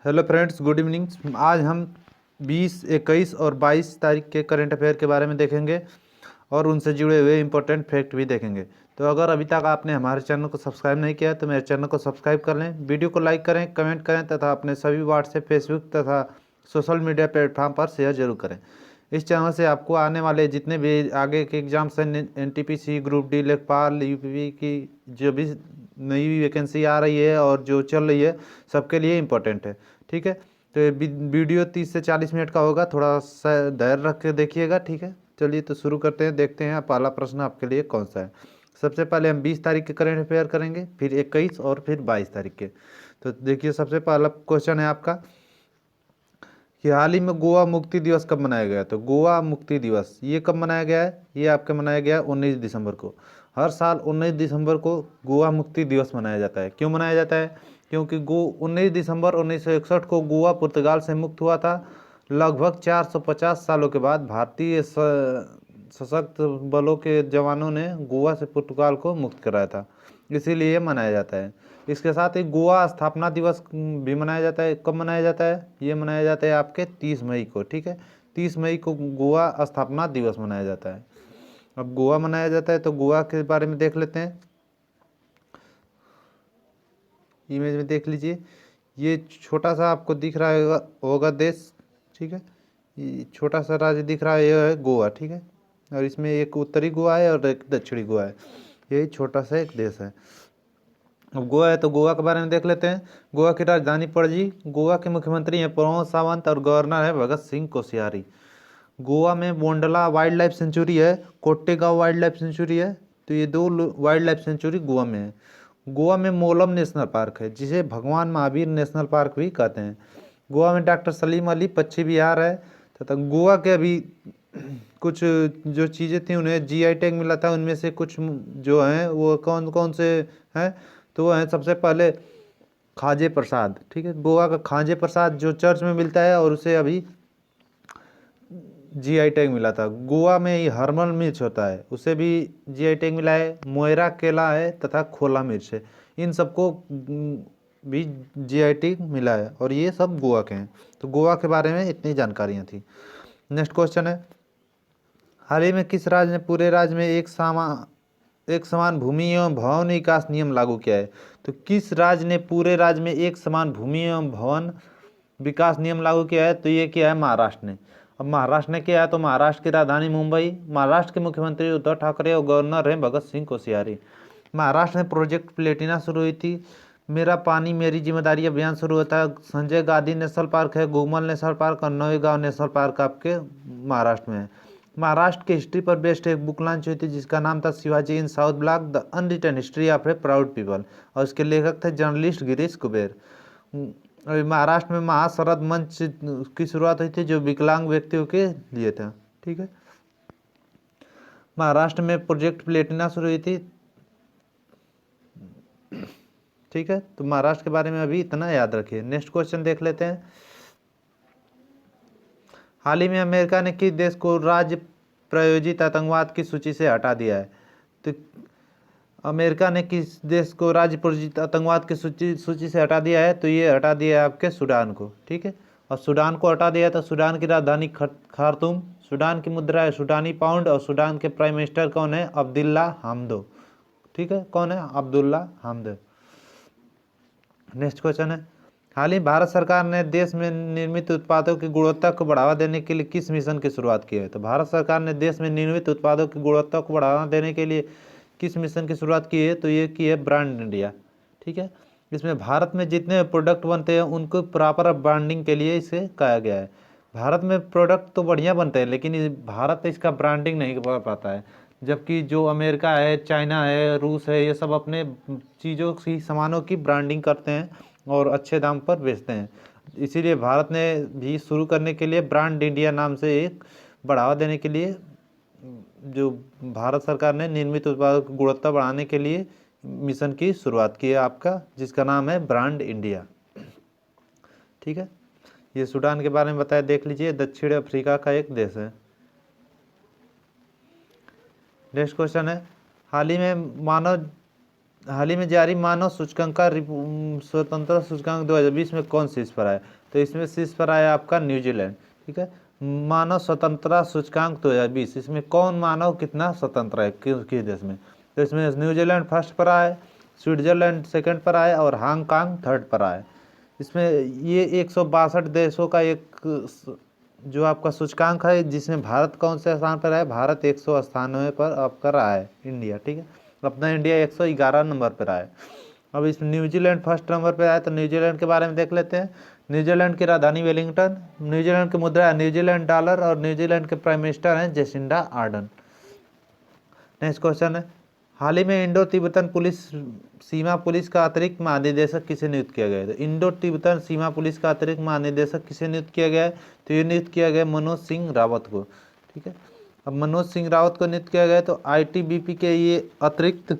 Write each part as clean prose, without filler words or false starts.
Hello friends, good evening. आज हम 20, 21 और 22 तारीख के करंट अफेयर के बारे में देखेंगे और उनसे जुड़े हुए इंपॉर्टेंट फैक्ट भी देखेंगे। तो अगर अभी तक आपने हमारे चैनल को सब्सक्राइब नहीं किया है तो मेरे चैनल को सब्सक्राइब कर लें, वीडियो को लाइक करें, कमेंट करें तथा अपने सभी व्हाट्सएप, फेसबुक तथा सोशल मीडिया प्लेटफॉर्म पर शेयर जरूर करें। इस चैनल से आपको आने वाले जितने भी आगे के एग्जाम्स हैं, NTPC, ग्रुप डी, लेखपाल, UPV की जो भी नई वैकेंसी आ रही है और जो चल रही है, सबके लिए इम्पोर्टेंट है। ठीक है, तो ये वीडियो 30 से 40 मिनट का होगा, थोड़ा सा धैर्य रख के देखिएगा। ठीक है, चलिए तो शुरू करते हैं। देखते हैं पहला प्रश्न आपके लिए कौन सा है। सबसे पहले हम 20 तारीख के करंट अफेयर करेंगे, फिर 21 और फिर 22 तारीख के। तो देखिए, सबसे पहला क्वेश्चन है आपका कि हाल ही में गोवा मुक्ति दिवस कब मनाया गया। तो गोवा मुक्ति दिवस ये कब मनाया गया है? ये आपका मनाया गया है 19 दिसंबर को। हर साल 19 दिसंबर को गोवा मुक्ति दिवस मनाया जाता है। क्यों मनाया जाता है? क्योंकि 19 दिसंबर 1961 को गोवा पुर्तगाल से मुक्त हुआ था। लगभग 450 सालों के बाद भारतीय सशस्त्र बलों के जवानों ने गोवा से पुर्तगाल को मुक्त कराया था, इसीलिए ये मनाया जाता है। इसके साथ ही गोवा स्थापना दिवस भी मनाया जाता है। कब मनाया जाता है? ये मनाया जाता है आपके 30 मई को। ठीक है, 30 मई को गोवा स्थापना दिवस मनाया जाता है। अब गोवा मनाया जाता है तो गोवा के बारे में देख लेते हैं। इमेज में देख लीजिए, ये छोटा सा आपको दिख रहा होगा देश। ठीक है, ये छोटा सा राज्य दिख रहा है, ये है गोवा। ठीक है, और इसमें एक उत्तरी गोवा है और एक दक्षिणी गोवा है। यही छोटा सा एक देश है। अब गोवा है तो गोवा के बारे में देख लेते हैं। गोवा की राजधानी पणजी। गोवा के मुख्यमंत्री हैं प्रमोद सावंत और गवर्नर है भगत सिंह कोश्यारी। गोवा में बोंडला वाइल्ड लाइफ सेंचुरी है, कोट्टेगांव वाइल्ड लाइफ सेंचुरी है। तो ये दो वाइल्ड लाइफ सेंचुरी गोवा में है। गोवा में मोलम नेशनल पार्क है, जिसे भगवान महावीर नेशनल पार्क भी कहते हैं। गोवा में डॉक्टर सलीम अली पक्षी विहार है तथा गोवा के अभी कुछ जो चीज़ें थी उन्हें GI टैग मिला था। उनमें से कुछ जो हैं वो कौन कौन से हैं? तो वो हैं सबसे पहले खाजे प्रसाद। ठीक है, गोवा का खाजे प्रसाद जो चर्च में मिलता है और उसे अभी GI टैग मिला था। गोवा में ही हर्मल मिर्च होता है, उसे भी GI टैग मिला है। मोयरा केला है तथा खोला मिर्च है, इन सबको भी GI टैग मिला है और ये सब गोवा के हैं। तो गोवा के बारे में इतनी जानकारियाँ थी। नेक्स्ट क्वेश्चन है, हाल ही में किस राज्य ने पूरे राज्य में एक समान भूमि एवं भवन विकास नियम लागू किया है? तो किस राज्य ने पूरे राज्य में एक समान भूमि एवं भवन विकास नियम लागू किया है? तो ये किया है महाराष्ट्र ने। अब महाराष्ट्र ने किया है तो महाराष्ट्र की राजधानी मुंबई। महाराष्ट्र के मुख्यमंत्री उद्धव ठाकरे और गवर्नर हैं भगत सिंह कोश्यारी। महाराष्ट्र में प्रोजेक्ट प्लेटिना शुरू हुई थी। मेरा पानी मेरी जिम्मेदारी अभियान शुरू होता है। संजय गांधी नेशनल पार्क है, गोमल नेशनल पार्क और नौगांव नेशनल पार्क आपके महाराष्ट्र में है। महाराष्ट्र की हिस्ट्री पर बेस्ड एक बुक लॉन्च हुई थी जिसका नाम था Shivaji in south block, the unwritten history of a proud people, और इसके लेखक थे जर्नलिस्ट गिरीश कुबेर। महाराष्ट्र में महाशरद मंच की शुरुआत हुई थी जो विकलांग व्यक्तियों के लिए था। ठीक है, महाराष्ट्र में प्रोजेक्ट प्लेटिना शुरू हुई थी। ठीक है, तो महाराष्ट्र के बारे में अभी इतना याद रखिए। नेक्स्ट क्वेश्चन देख लेते हैं, हाल ही में अमेरिका ने किस देश को राज्य प्रायोजित आतंकवाद की सूची से हटा दिया है? तो अमेरिका ने किस देश को राज्य प्रायोजित आतंकवाद की सूची से हटा दिया है? तो ये हटा दिया है आपके सूडान को। ठीक है, और सूडान को हटा दिया तो सूडान की राजधानी खार्तूम, सूडान की मुद्रा है सूडानी पाउंड और सूडान के प्राइम मिनिस्टर कौन है? अब्दुल्ला हमदो। ठीक है, कौन है? अब्दुल्ला हमदो। नेक्स्ट क्वेश्चन है, हाल ही भारत सरकार ने देश में निर्मित उत्पादों की गुणवत्ता को बढ़ावा देने के लिए किस मिशन की शुरुआत की है? तो भारत सरकार ने देश में निर्मित उत्पादों की गुणवत्ता को बढ़ावा देने के लिए किस मिशन की शुरुआत की है? तो ये की है ब्रांड इंडिया। ठीक है, इसमें भारत में जितने प्रोडक्ट बनते हैं उनको प्रॉपर ब्रांडिंग के लिए इसे कहा गया है। भारत में प्रोडक्ट तो बढ़िया बनते हैं लेकिन भारत इसका ब्रांडिंग नहीं कर पाता है, जबकि जो अमेरिका है, चाइना है, रूस है, ये सब अपने चीज़ों की, सामानों की ब्रांडिंग करते हैं और अच्छे दाम पर बेचते हैं। इसीलिए भारत ने भी शुरू करने के लिए ब्रांड इंडिया नाम से एक बढ़ावा देने के लिए जो भारत सरकार ने निर्मित उत्पादों की गुणवत्ता बढ़ाने के लिए मिशन की शुरुआत की है आपका, जिसका नाम है ब्रांड इंडिया। ठीक है, ये सूडान के बारे में बताया, देख लीजिए, दक्षिण अफ्रीका का एक देश है। नेक्स्ट क्वेश्चन है, हाल ही में मानव हाल ही में जारी मानव सूचकांक का स्वतंत्रता सूचकांक 2020 में कौन शीर्ष पर आया? तो इसमें शीर्ष पर आया आपका न्यूजीलैंड। ठीक है, मानव स्वतंत्रता सूचकांक 2020, इसमें कौन मानव कितना स्वतंत्र है किस देश में? तो इसमें न्यूजीलैंड फर्स्ट पर आया, स्विट्जरलैंड सेकंड पर आया और हांगकांग थर्ड पर आया। इसमें ये 162 देशों का एक जो आपका सूचकांक है, जिसमें भारत कौन से स्थान पर है? भारत 198 पर आपका रहा है इंडिया। ठीक है, अपना इंडिया 111 नंबर पर आया। अब इसमें न्यूजीलैंड फर्स्ट नंबर पर आया, तो न्यूजीलैंड के बारे में देख लेते हैं। न्यूजीलैंड की राजधानी वेलिंगटन, न्यूजीलैंड की मुद्रा है न्यूजीलैंड डॉलर और न्यूजीलैंड के प्राइम मिनिस्टर हैं जेसिंडा आर्डन। नेक्स्ट क्वेश्चन है, हाल ही में इंडो तिब्बतन पुलिस सीमा पुलिस का अतिरिक्त महानिदेशक किसे नियुक्त किया गया है? तो इंडो तिब्बतन सीमा पुलिस का अतिरिक्त महानिदेशक किसे नियुक्त किया गया है? तो ये नियुक्त किया गया मनोज सिंह रावत को। ठीक है, अब मनोज सिंह रावत को नियुक्त किया गया, तो आईटीबीपी के ये अतिरिक्त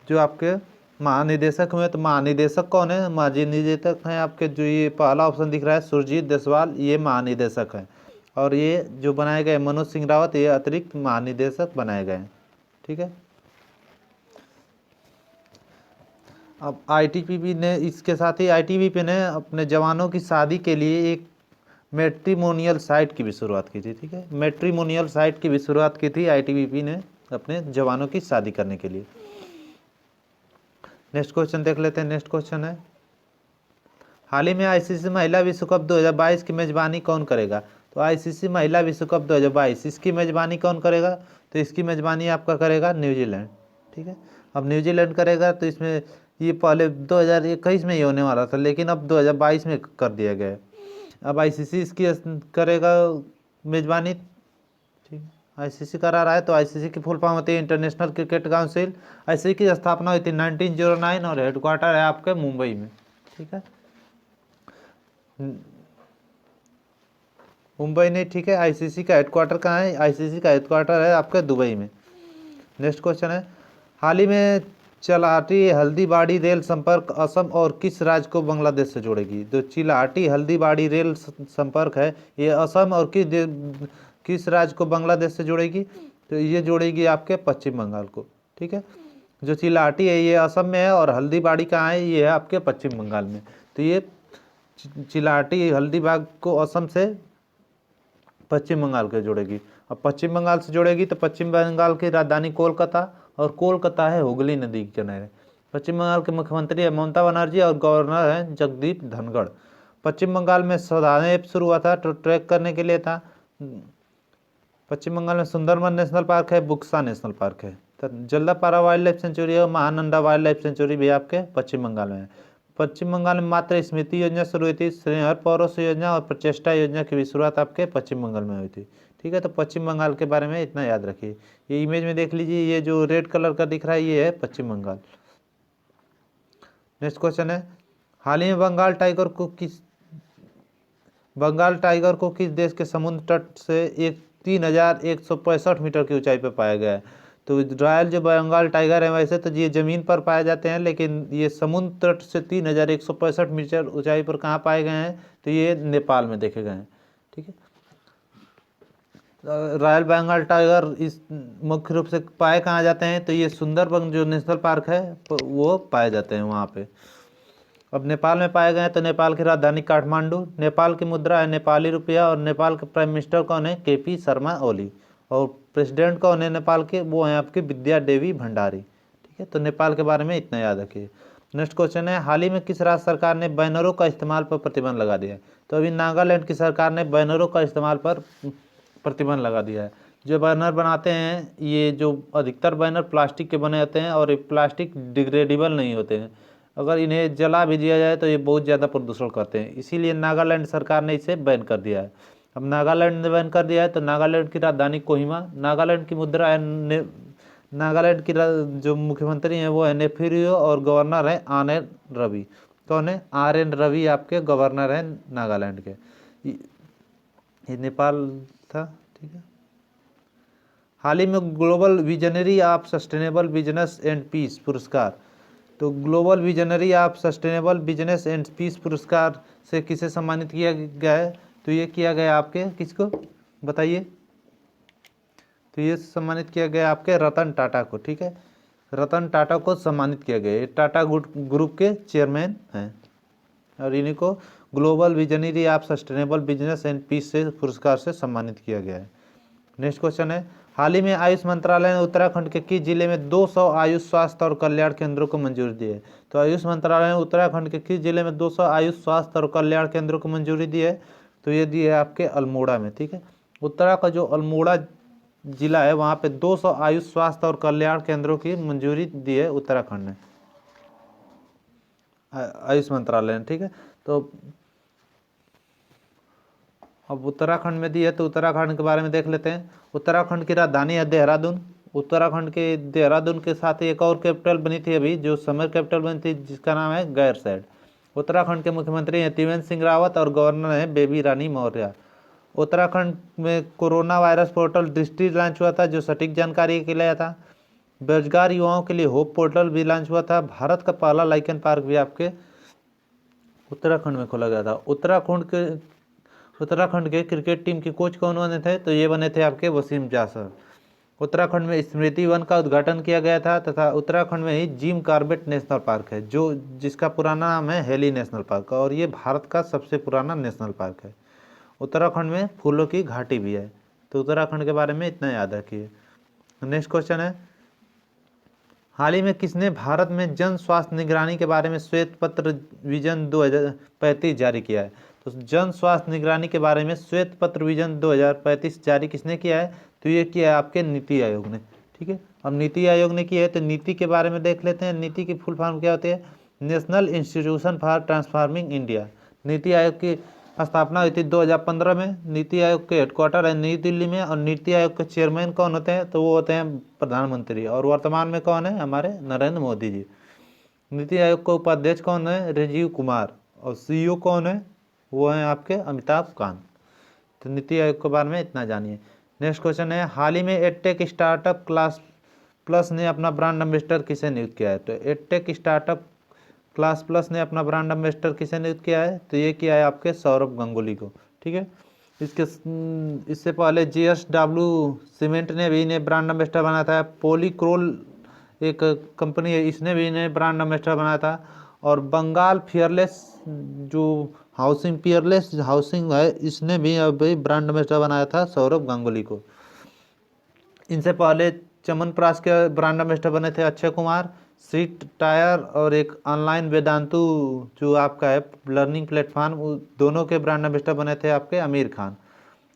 जो आपके महानिदेशक हुए, तो महानिदेशक कौन है? महानिदेशक हैं आपके, जो ये पहला ऑप्शन दिख रहा है सुरजीत देसवाल, ये महानिदेशक हैं। और ये जो बनाए गए मनोज सिंह रावत, ये अतिरिक्त महानिदेशक बनाए गए हैं। ठीक है, अब आईटीबीपी ने इसके साथ ही आईटीबीपी ने अपने जवानों की शादी के लिए एक मैट्रिमोनियल साइट की भी शुरुआत की थी। ठीक है, मैट्रिमोनियल साइट की भी शुरुआत की थी आईटीबीपी ने अपने जवानों की शादी करने के लिए। नेक्स्ट क्वेश्चन देख लेते हैं। नेक्स्ट क्वेश्चन है, हाल ही में आईसीसी महिला विश्व कप 2022 की मेजबानी कौन करेगा? तो आईसीसी महिला विश्व कप 2022 इसकी मेजबानी कौन करेगा? तो इसकी मेजबानी आपका करेगा न्यूजीलैंड। ठीक है, अब न्यूजीलैंड करेगा, तो इसमें ये पहले 2021 में ही होने वाला था, लेकिन अब 2022 में कर दिया गया है। अब आईसीसी इसकी करेगा मेजबानी। ठीक, आईसीसी करा रहा है, तो आईसीसी की फुल फॉर्म होती है इंटरनेशनल क्रिकेट काउंसिल। आईसीसी की स्थापना हुई थी 1909 और हेडक्वार्टर है आपके मुंबई में। ठीक है, मुंबई नहीं, ठीक है, आईसीसी का हेडक्वार्टर कहाँ है? आईसीसी का हेडक्वार्टर है आपके दुबई में। नेक्स्ट क्वेश्चन है, हाल ही में चिलाहाटी हल्दीबाड़ी रेल संपर्क असम और किस राज्य को बांग्लादेश से जोड़ेगी? तो चिलाहाटी हल्दीबाड़ी रेल संपर्क है, ये असम और किस राज्य को बांग्लादेश से जोड़ेगी? तो ये जोड़ेगी आपके पश्चिम बंगाल को। ठीक है, जो चिलाहाटी है ये असम में है और हल्दीबाड़ी कहाँ है? ये है आपके पश्चिम बंगाल में। तो ये चिलाहाटी हल्दीबाग को असम से पश्चिम बंगाल के जोड़ेगी। अब पश्चिम बंगाल से जोड़ेगी, तो पश्चिम बंगाल की राजधानी कोलकाता, और कोलकाता है हुगली नदी के किनारे। पश्चिम बंगाल के मुख्यमंत्री है ममता बनर्जी और गवर्नर हैं जगदीप धनखड़। पश्चिम बंगाल में सावधान ऐप शुरू हुआ था, ट्रैक करने के लिए था। पश्चिम बंगाल में सुंदरबन नेशनल पार्क है, बुक्सा नेशनल पार्क है, जल्दापारा वाइल्ड लाइफ सेंचुरी और महानंदा वाइल्ड लाइफ सेंचुरी भी आपके पश्चिम बंगाल में है। पश्चिम बंगाल में मातृ स्मृति योजना शुरू हुई थी, स्नेहर पौरोस योजना और प्रचेष्टा योजना की भी शुरुआत आपके पश्चिम बंगाल में हुई थी। ठीक है, तो पश्चिम बंगाल के बारे में इतना याद रखिए। ये इमेज में देख लीजिए, ये जो रेड कलर का दिख रहा है ये है पश्चिम बंगाल। नेक्स्ट क्वेश्चन है, हाल ही में बंगाल टाइगर को किस देश के समुद्र तट से 3165 मीटर की ऊंचाई पर पाया गया है? तो रॉयल जो बंगाल टाइगर है, वैसे तो ये ज़मीन पर पाए जाते हैं, लेकिन ये समुद्र तट से 3165 मीटर ऊंचाई पर कहाँ पाए गए हैं? तो ये नेपाल में देखे गए हैं। ठीक है, रॉयल बंगाल टाइगर इस मुख्य रूप से पाए कहाँ जाते हैं? तो ये सुंदरबन जो नेशनल पार्क है वो पाए जाते हैं वहाँ पे। अब नेपाल में पाए गए हैं, तो नेपाल की राजधानी काठमांडू, नेपाल की मुद्रा है नेपाली रुपया और नेपाल के प्राइम मिनिस्टर कौन है? केपी शर्मा ओली। और प्रेसिडेंट कौन है नेपाल के? वो हैं आपके विद्या देवी भंडारी। ठीक है, तो नेपाल के बारे में इतना याद रखिए। नेक्स्ट क्वेश्चन है, हाल ही में किस राज्य सरकार ने बैनरों का इस्तेमाल पर प्रतिबंध लगा दिया है? तो अभी नागालैंड की सरकार ने बैनरों का इस्तेमाल पर प्रतिबंध लगा दिया है। जो बैनर बनाते हैं, ये जो अधिकतर बैनर प्लास्टिक के बने होते हैं और ये प्लास्टिक डिग्रेडेबल नहीं होते हैं। अगर इन्हें जला भी दिया जाए तो ये बहुत ज़्यादा प्रदूषण करते हैं, इसीलिए नागालैंड सरकार ने इसे बैन कर दिया है। अब नागालैंड ने बैन कर दिया है, तो नागालैंड की राजधानी कोहिमा, नागालैंड की मुद्रा है नागालैंड की जो मुख्यमंत्री हैं वो है नेफिरियो और गवर्नर है आर.एन. रवि। कौन है? आर.एन. रवि आपके गवर्नर हैं नागालैंड के। ये नेपाल था। ठीक है, हाल ही में global visionary of sustainable business and peace पुरस्कार, तो global visionary of sustainable business and peace पुरस्कार से किसे सम्मानित किया गया है? तो ये किया गया आपके किसको बताइए? तो ये सम्मानित किया गया आपके रतन टाटा को। ठीक है, रतन टाटा को सम्मानित किया गया। ये टाटा ग्रुप के चेयरमैन हैं और इन्हीं को global visionary of sustainable business and peace से पुरस्कार से सम्मानित किया गया है। नेक्स्ट क्वेश्चन है, हाल ही में आयुष मंत्रालय ने उत्तराखंड के किस जिले में 200 आयुष स्वास्थ्य और कल्याण केंद्रों को मंजूरी दी है? तो आयुष मंत्रालय ने उत्तराखंड के किस जिले में 200 आयुष स्वास्थ्य और कल्याण केंद्रों को मंजूरी दी है? तो ये दी है आपके अल्मोड़ा में। ठीक है, उत्तराखंड का जो अल्मोड़ा जिला है वहाँ पे 200 आयुष स्वास्थ्य और कल्याण केंद्रों की मंजूरी दी है उत्तराखंड ने, आयुष मंत्रालय ने। ठीक है, तो अब उत्तराखंड में दी है तो उत्तराखंड के बारे में देख लेते हैं। उत्तराखंड की राजधानी है देहरादून। उत्तराखंड के देहरादून के साथ ही एक और कैपिटल बनी थी अभी, जो समर कैपिटल बनी थी, जिसका नाम है गैरसैंण। उत्तराखंड के मुख्यमंत्री हैं त्रिवेंद्र सिंह रावत और गवर्नर हैं बेबी रानी मौर्य। उत्तराखंड में कोरोना वायरस पोर्टल दृष्टि लॉन्च हुआ था, जो सटीक जानकारी के लिए था। बेरोजगार युवाओं के लिए होप पोर्टल भी लॉन्च हुआ था। भारत का पहला लाइकन पार्क भी आपके उत्तराखंड में खोला गया था। उत्तराखंड के क्रिकेट टीम के कोच कौन बने थे? तो ये बने थे आपके वसीम जासर। उत्तराखंड में स्मृति वन का उद्घाटन किया गया था तथा उत्तराखंड में ही जिम कॉर्बेट नेशनल पार्क है, जो जिसका पुराना नाम है हेली नेशनल पार्क, और ये भारत का सबसे पुराना नेशनल पार्क है। उत्तराखंड में फूलों की घाटी भी है। तो उत्तराखंड के बारे में इतना याद रखिए। नेक्स्ट क्वेश्चन है, हाल ही में किसने भारत में जन स्वास्थ्य निगरानी के बारे में श्वेत पत्र विजन 2035 जारी किया है? तो जन स्वास्थ्य निगरानी के बारे में श्वेत पत्र विजन 2035 जारी किसने किया है? तो ये किया है आपके नीति आयोग ने। ठीक है, अब नीति आयोग ने किया है तो नीति के बारे में देख लेते हैं। नीति की फुल फॉर्म क्या होती है? National institution for transforming India. NITI Aayog की स्थापना हुई थी 2015 में। नीति आयोग के हेडक्वार्टर है नई दिल्ली में और नीति आयोग के चेयरमैन कौन होते हैं? तो वो होते हैं प्रधानमंत्री, और वर्तमान में कौन है? हमारे नरेंद्र मोदी जी। नीति आयोग के उपाध्यक्ष कौन है? राजीव कुमार। और सीईओ कौन है? वो हैं आपके अमिताभ कांत। तो नीति आयोग के बारे में इतना जानिए। नेक्स्ट क्वेश्चन है, हाल ही में एडटेक स्टार्टअप क्लास प्लस ने अपना ब्रांड एम्बेसडर किसे नियुक्त किया है? तो एडटेक स्टार्टअप क्लास प्लस ने अपना ब्रांड एम्बेसडर किसे नियुक्त किया है? तो ये किया है आपके सौरभ गंगुली को। ठीक है, इससे पहले JSW सीमेंट ने भी इन्हें ब्रांड एम्बेसडर बनाया था। पॉलीक्रोल एक कंपनी है, इसने भी इन्हें ब्रांड एम्बेसडर बनाया था। और बंगाल फियरलेस जो हाउसिंग पियरलेस हाउसिंग है, इसने भी अभी ब्रांड एम्बेसडर बनाया था सौरभ गांगुली को। इनसे पहले चमनप्राश के ब्रांड एम्बेसडर बने थे अक्षय कुमार। सीट टायर और एक ऑनलाइन वेदांतु जो आपका है लर्निंग प्लेटफॉर्म, दोनों के ब्रांड एम्बेसडर बने थे आपके आमिर खान।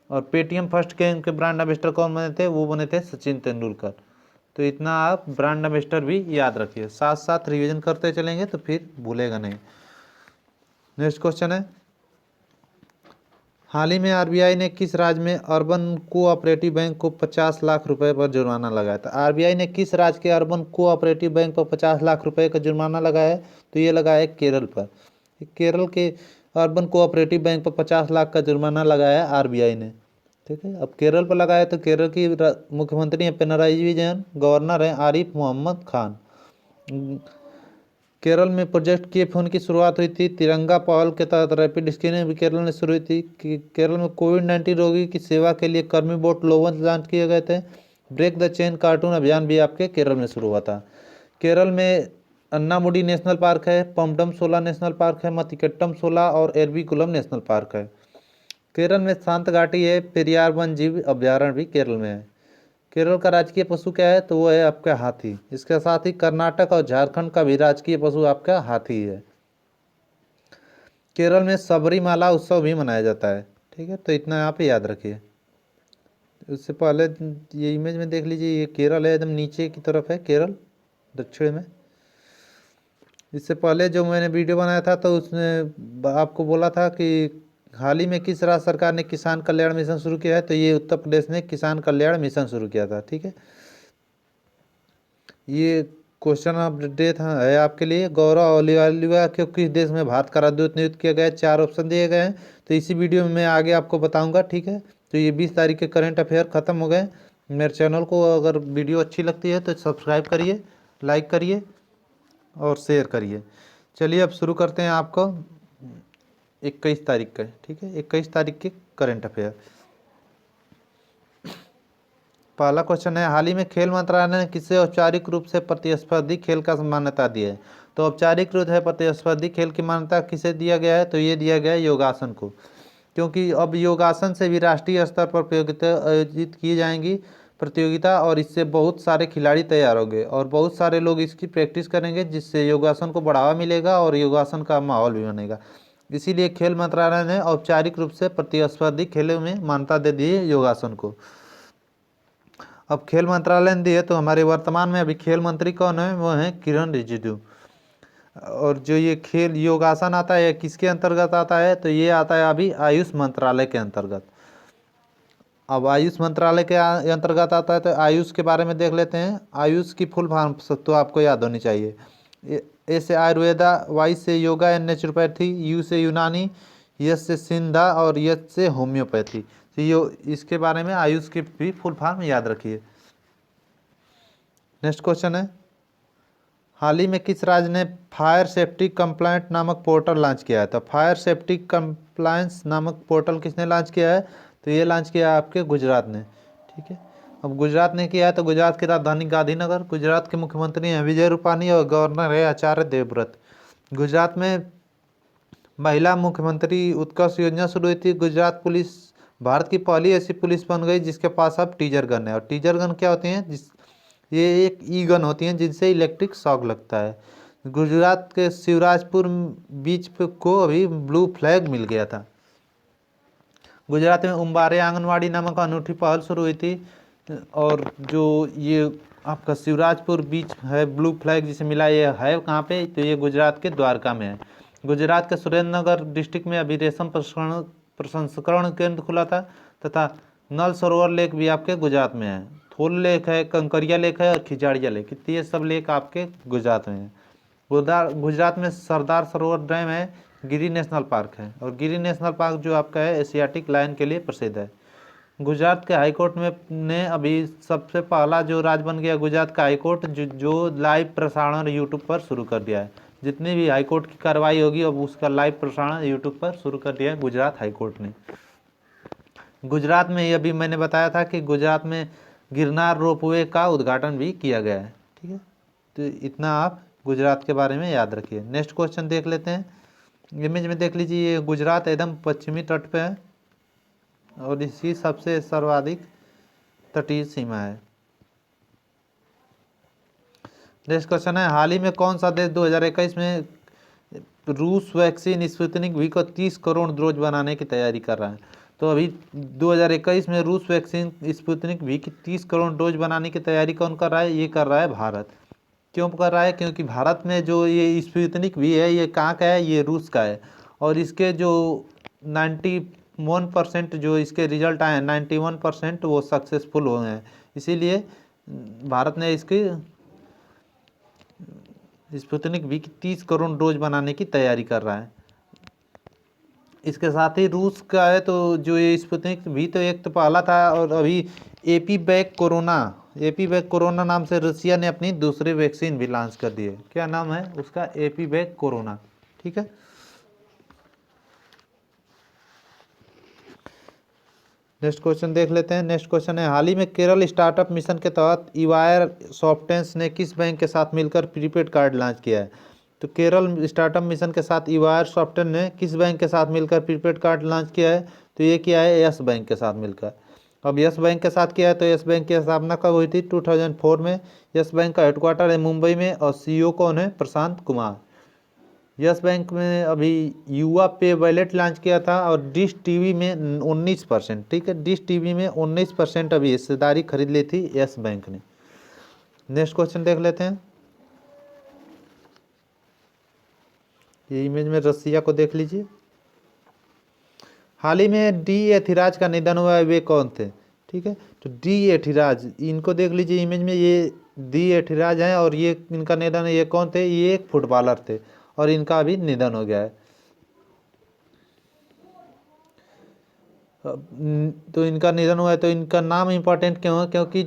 और पेटीएम फर्स्ट के इनके ब्रांड एम्बेसडर कौन बने थे? वो बने थे सचिन तेंदुलकर। तो इतना आप ब्रांड एम्बेसडर भी याद रखिए, साथ साथ रिवीजन करते चलेंगे तो फिर भूलेगा नहीं। नेक्स्ट क्वेश्चन है, हाल ही में आरबीआई ने किस राज्य में अर्बन कोऑपरेटिव बैंक को 50 लाख रुपए पर जुर्माना लगाया था? आरबीआई ने किस राज्य के अर्बन कोऑपरेटिव बैंक पर 50 लाख रुपए का जुर्माना लगाया है? तो ये लगाया है केरल पर। केरल के अर्बन कोऑपरेटिव बैंक पर 50 लाख का जुर्माना लगाया है आरबीआई ने। ठीक है, अब केरल पर लगाया तो केरल की मुख्यमंत्री हैं पिनराई विजयन, गवर्नर हैं आरिफ मोहम्मद खान। केरल में प्रोजेक्ट KFON की शुरुआत हुई थी। तिरंगा पहल के तहत रैपिड स्क्रीनिंग भी केरल में शुरू हुई थी। केरल में कोविड-19 रोगी की सेवा के लिए कर्मी बोट लोगन लॉन्च किए गए थे। ब्रेक द चेन कार्टून अभियान भी आपके केरल में शुरू हुआ था। केरल में अन्नामुडी नेशनल पार्क है, पम्बडम सोला नेशनल पार्क है, मतिकट्टम सोला और एरविकुलम नेशनल पार्क है। केरल में शांत घाटी है, पेरियार वन जीव अभ्यारण्य भी केरल में है। केरल का राजकीय पशु क्या है? तो वो है आपका हाथी। इसके साथ ही कर्नाटक और झारखंड का भी राजकीय पशु आपका हाथी है। केरल में सबरीमाला उत्सव भी मनाया जाता है। ठीक है, तो इतना आप याद रखिए। उससे पहले ये इमेज में देख लीजिए, ये केरल है, एकदम नीचे की तरफ है केरल, दक्षिण में। इससे पहले जो मैंने वीडियो बनाया था तो उसमें आपको बोला था कि हाल ही में किस राज्य सरकार ने किसान कल्याण मिशन शुरू किया है? तो ये उत्तर प्रदेश ने किसान कल्याण मिशन शुरू किया था। ठीक है, ये क्वेश्चन अपडेट है आपके लिए। गौरव अहलुवालिया को किस देश में भारत का राजदूत नियुक्त किया गया है? 4 ऑप्शन दिए गए हैं, तो इसी वीडियो में मैं आगे आपको बताऊंगा। ठीक है, तो ये 20 तारीख के करंट अफेयर ख़त्म हो गए। मेरे चैनल को अगर वीडियो अच्छी लगती है तो सब्सक्राइब करिए, लाइक करिए और शेयर करिए। चलिए अब शुरू करते हैं आपको 21 तारीख का। ठीक है, 21 तारीख के करंट अफेयर। पहला क्वेश्चन है, हाल ही में खेल मंत्रालय ने किसे औपचारिक रूप से प्रतिस्पर्धी खेल का मान्यता दी है? तो औपचारिक रूप से प्रतिस्पर्धी खेल की मान्यता किसे दिया गया है? तो ये दिया गया है योगासन को, क्योंकि अब योगासन से भी राष्ट्रीय स्तर पर प्रतियोगिता आयोजित की जाएंगी प्रतियोगिता, और इससे बहुत सारे खिलाड़ी तैयार होंगे और बहुत सारे लोग इसकी प्रैक्टिस करेंगे, जिससे योगासन को बढ़ावा मिलेगा और योगासन का माहौल भी बनेगा। इसीलिए खेल मंत्रालय ने औपचारिक रूप से प्रतिस्पर्धी खेलों में मान्यता दे दी है योगासन को। अब खेल मंत्रालय ने दी है, तो हमारे वर्तमान में अभी खेल मंत्री कौन है? वो हैं किरण रिजिजू। और जो ये खेल योगासन आता है किसके अंतर्गत आता है? तो ये आता है अभी आयुष मंत्रालय के अंतर्गत। अब आयुष मंत्रालय के अंतर्गत आता है, तो आयुष के बारे में देख लेते हैं। आयुष की फुल फॉर्म तो आपको याद होनी चाहिए। ए से आयुर्वेदा, वाई से योगा एंड नेचुरोपैथी, यू से यूनानी, यस से सिंधा और यस से होम्योपैथी। तो ये इसके बारे में आयुष की भी फुल फॉर्म याद रखिए। नेक्स्ट क्वेश्चन है, हाल ही में किस राज्य ने फायर सेफ्टी कंप्लायंट नामक पोर्टल लॉन्च किया है? तो फायर सेफ्टी कंप्लायंस नामक पोर्टल किसने लॉन्च किया है? तो ये लॉन्च किया है आपके गुजरात ने। ठीक है, अब गुजरात ने किया है, तो गुजरात की राजधानी गांधीनगर। गुजरात के मुख्यमंत्री हैं विजय रूपानी और गवर्नर है आचार्य देवव्रत। गुजरात में महिला मुख्यमंत्री उत्कर्ष योजना शुरू हुई थी। गुजरात पुलिस भारत की पहली ऐसी पुलिस बन गई जिसके पास अब टीजर गन है। और टीजर गन क्या होती हैं? ये एक ई गन होती हैं जिनसे इलेक्ट्रिक शॉक लगता है। गुजरात के शिवराजपुर बीच को अभी ब्लू फ्लैग मिल गया था। गुजरात में उम्बारे आंगनवाड़ी नामक अनूठी पहल शुरू हुई थी। और जो ये आपका शिवराजपुर बीच है ब्लू फ्लैग जिसे मिला, ये है कहाँ पे? तो ये गुजरात के द्वारका में है। गुजरात के सुरेंद्रनगर डिस्ट्रिक्ट में अभी रेशम प्रसंस्करण केंद्र खुला था, तथा नल सरोवर लेक भी आपके गुजरात में है। थोल लेक है, कंकरिया लेक है और खिजाड़िया लेक, ये सब लेक आपके गुजरात में है। गुजरात में सरदार सरोवर डैम है, गिरी नेशनल पार्क है। और गिरी नेशनल पार्क जो आपका है एशियाटिक लायन के लिए प्रसिद्ध है। गुजरात के हाईकोर्ट में ने अभी सबसे पहला जो राज्य बन गया गुजरात का हाईकोर्ट, जो लाइव प्रसारण यूट्यूब पर शुरू कर दिया है। जितनी भी हाईकोर्ट की कार्रवाई होगी अब उसका लाइव प्रसारण यूट्यूब पर शुरू कर दिया है गुजरात हाईकोर्ट ने। गुजरात में अभी मैंने बताया था कि गुजरात में गिरनार रोपवे का उद्घाटन भी किया गया है। ठीक है, तो इतना आप गुजरात के बारे में याद रखिए। नेक्स्ट क्वेश्चन देख लेते हैं। इमेज में देख लीजिए, ये गुजरात एकदम पश्चिमी तट पे है और इसकी सबसे सर्वाधिक तटीय सीमा है। नेक्स्ट क्वेश्चन है, हाल ही में कौन सा देश 2021 में रूस वैक्सीन स्पुतनिक वी को 30 करोड़ डोज बनाने की तैयारी कर रहा है? तो अभी 2021 में रूस वैक्सीन स्पुतनिक वी की 30 करोड़ डोज बनाने की तैयारी कौन कर रहा है? ये कर रहा है भारत। क्यों कर रहा है? क्योंकि भारत में जो ये स्पुतनिक वी है ये कहाँ का है? ये रूस का है। और इसके जो 91% जो इसके रिजल्ट आए हैं 91% वो सक्सेसफुल हुए हैं। इसीलिए भारत ने इसकी स्पुतनिक वी की 30 करोड़ डोज बनाने की तैयारी कर रहा है। इसके साथ ही रूस का है, तो जो ये स्पुतनिक वी तो एक तो पहला था, और अभी एपीवैक कोरोना नाम से रसिया ने अपनी दूसरी वैक्सीन भी लॉन्च कर दी है। क्या नाम है उसका? एपीवैक कोरोना। ठीक है, नेक्स्ट क्वेश्चन देख लेते हैं। नेक्स्ट क्वेश्चन है, हाल ही में केरल स्टार्टअप मिशन के तहत ईवायर सॉफ्टेंस ने किस बैंक के साथ मिलकर प्रीपेड कार्ड लॉन्च किया है? तो केरल स्टार्टअप मिशन के साथ ईवायर सॉफ्टेंस ने किस बैंक के साथ मिलकर प्रीपेड कार्ड लॉन्च किया है? तो ये किया है यस बैंक के साथ मिलकर। अब यस बैंक के साथ किया है, तो यस बैंक की स्थापना कब हुई थी? 2004 में। यस बैंक का हेडक्वार्टर है मुंबई में और सीईओ कौन है? प्रशांत कुमार। यस बैंक में अभी युवा पे वॉलेट लॉन्च किया था और डिश टीवी में 19%। ठीक है, डिश टीवी में 19% अभी हिस्सेदारी खरीद ली थी यस बैंक ने। नेक्स्ट क्वेश्चन देख लेते हैं। ये इमेज में रसिया को देख लीजिए। हाल ही में डी एथिराज का निधन हुआ है, वे कौन थे? ठीक है, तो डी एथिराज इनको देख लीजिए इमेज में, ये डी एथिराज हैं और ये इनका निधन है। ये कौन थे? ये एक फुटबॉलर थे और इनका अभी निधन हो गया है। तो इनका निधन हुआ है, तो इनका नाम इम्पोर्टेंट क्यों है? क्योंकि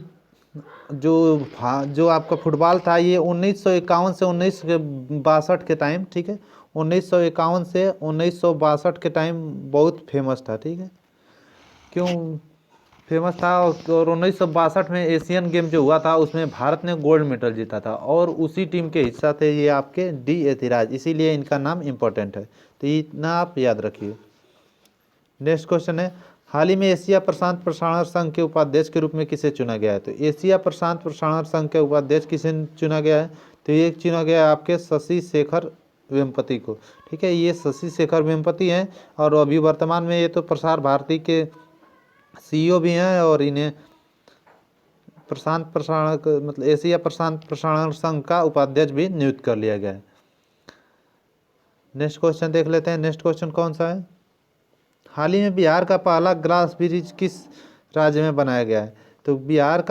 जो आपका फुटबॉल था ये 1951 से 1962 के टाइम, ठीक है, 1951 से 1962 के टाइम बहुत फेमस था। ठीक है, क्यों फेमस था। और 1962 में एशियन गेम जो हुआ था उसमें भारत ने गोल्ड मेडल जीता था और उसी टीम के हिस्सा थे ये आपके डी एथिराज, इसीलिए इनका नाम इम्पोर्टेंट है, तो इतना आप याद रखिए। नेक्स्ट क्वेश्चन है, हाल ही में एशिया प्रशांत प्रसारण संघ के उपाध्यक्ष के रूप में किसे चुना गया है? तो एशिया प्रशांत प्रसारण संघ के उपाध्यक्ष किसे चुना गया है? तो ये चुना गया है आपके शशि शेखर वेम्पति को। ठीक है, ये शशि शेखर वेम्पति हैं और अभी वर्तमान में ये तो प्रसार भारती के सीईओ भी हैं और इन्हें प्रशांत प्रसारण मतलब एशिया प्रशांत प्रसारण संघ का उपाध्यक्ष भी नियुक्त कर लिया गया है। नेक्स्ट क्वेश्चन देख लेते हैं। नेक्स्ट क्वेश्चन कौन सा है, हाल ही में बिहार का पहला ग्लास ब्रिज किस राज्य में बनाया गया है? तो बिहार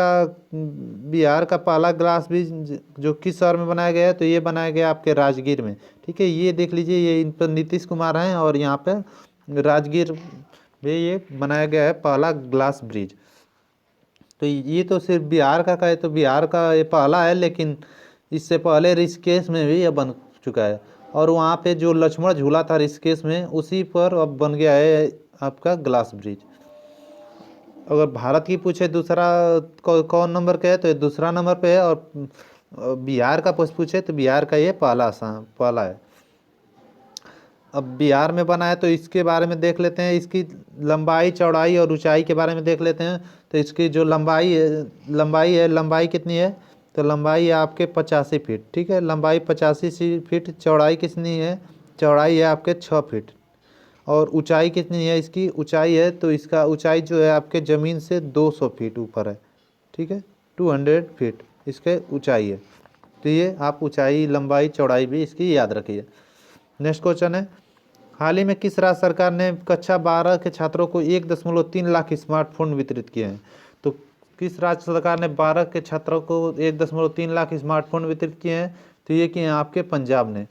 का पहला ग्लास ब्रिज जो किस शहर में बनाया गया है? तो ये बनाया गया आपके राजगीर में। ठीक है, ये देख लीजिए, ये इन पर नीतीश कुमार हैं और यहाँ पे राजगीर में ये बनाया गया है पहला ग्लास ब्रिज। तो ये तो सिर्फ बिहार का है, तो बिहार का ये पहला है, लेकिन इससे पहले ऋषिकेश में भी ये बन चुका है और वहाँ पे जो लक्ष्मण झूला था ऋषिकेश में उसी पर अब बन गया है आपका ग्लास ब्रिज। अगर भारत की पूछे दूसरा कौन नंबर का है, तो ये दूसरा नंबर पे है। और बिहार का पूछे तो बिहार का ये पहला है। अब बिहार में बना है तो इसके बारे में देख लेते हैं, इसकी लंबाई चौड़ाई और ऊंचाई के बारे में देख लेते हैं। तो इसकी जो लंबाई कितनी है? तो लंबाई है आपके 85 फीट। ठीक है, लंबाई 85 फीट। चौड़ाई कितनी है? चौड़ाई है आपके 6 फीट। और ऊंचाई कितनी है इसकी? ऊंचाई है तो इसका ऊंचाई जो है आपके ज़मीन से 200 फीट ऊपर है। ठीक है, 200 फीट इसके ऊंचाई है। तो ये आप ऊंचाई लंबाई चौड़ाई भी इसकी याद रखिए। नेक्स्ट क्वेश्चन है, हाल ही में किस राज्य सरकार ने कक्षा 12 के छात्रों को 1.3 लाख स्मार्टफोन वितरित किए हैं? तो किस राज्य सरकार ने 12 के छात्रों को 1.3 लाख स्मार्टफोन वितरित किए हैं? तो ये किए हैं आपके पंजाब ने।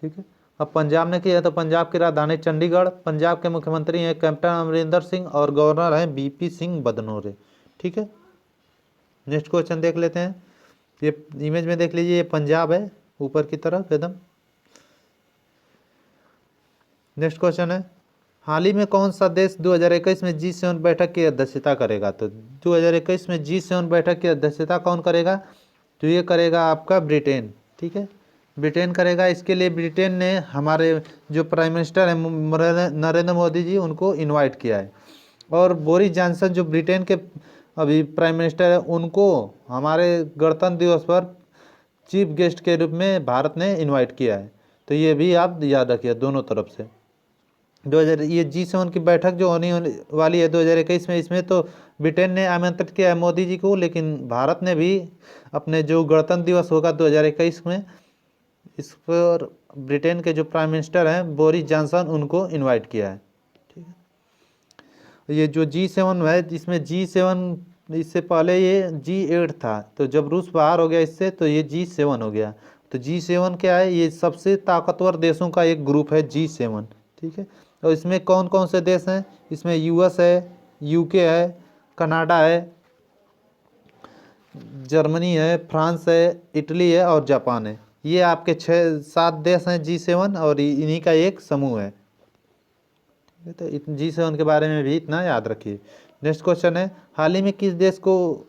ठीक है, अब पंजाब ने किया तो पंजाब की राजधानी चंडीगढ़, पंजाब के मुख्यमंत्री हैं कैप्टन अमरिंदर सिंह और गवर्नर हैं बीपी सिंह बदनोरे। ठीक है, नेक्स्ट क्वेश्चन देख लेते हैं। ये इमेज में देख लीजिए, ये पंजाब है ऊपर की तरफ एकदम। नेक्स्ट क्वेश्चन है, हाल ही में कौन सा देश 2021 में G7 बैठक की अध्यक्षता करेगा? तो 2021 में G7 बैठक की अध्यक्षता कौन करेगा? तो ये करेगा आपका ब्रिटेन। ठीक है, ब्रिटेन करेगा। इसके लिए ब्रिटेन ने हमारे जो प्राइम मिनिस्टर हैं नरेंद्र मोदी जी उनको इनवाइट किया है। और बोरिस जॉनसन जो ब्रिटेन के अभी प्राइम मिनिस्टर है उनको हमारे गणतंत्र दिवस पर चीफ गेस्ट के रूप में भारत ने इनवाइट किया है। तो ये भी आप याद रखिए दोनों तरफ से। 2000 ये G7 की बैठक जो होने वाली है 2021 में, इसमें तो ब्रिटेन ने आमंत्रित किया है मोदी जी को, लेकिन भारत ने भी अपने जो गणतंत्र दिवस होगा 2021 में इस पर ब्रिटेन के जो प्राइम मिनिस्टर हैं बोरिस जॉनसन उनको इनवाइट किया है। ठीक है, ये जो G7 है इसमें G7 इससे पहले ये G8 था, तो जब रूस बाहर हो गया इससे तो ये G7 हो गया। तो G7 क्या है? ये सबसे ताकतवर देशों का एक ग्रुप है G7। ठीक है, और इसमें कौन कौन से देश हैं? इसमें यूएस है, यूके है, कनाडा है, जर्मनी है, फ्रांस है, इटली है और जापान है। ये आपके 6-7 देश हैं G7 और इन्हीं का एक समूह है। तो G7 के बारे में भी इतना याद रखिए। नेक्स्ट क्वेश्चन है, हाल ही में किस देश को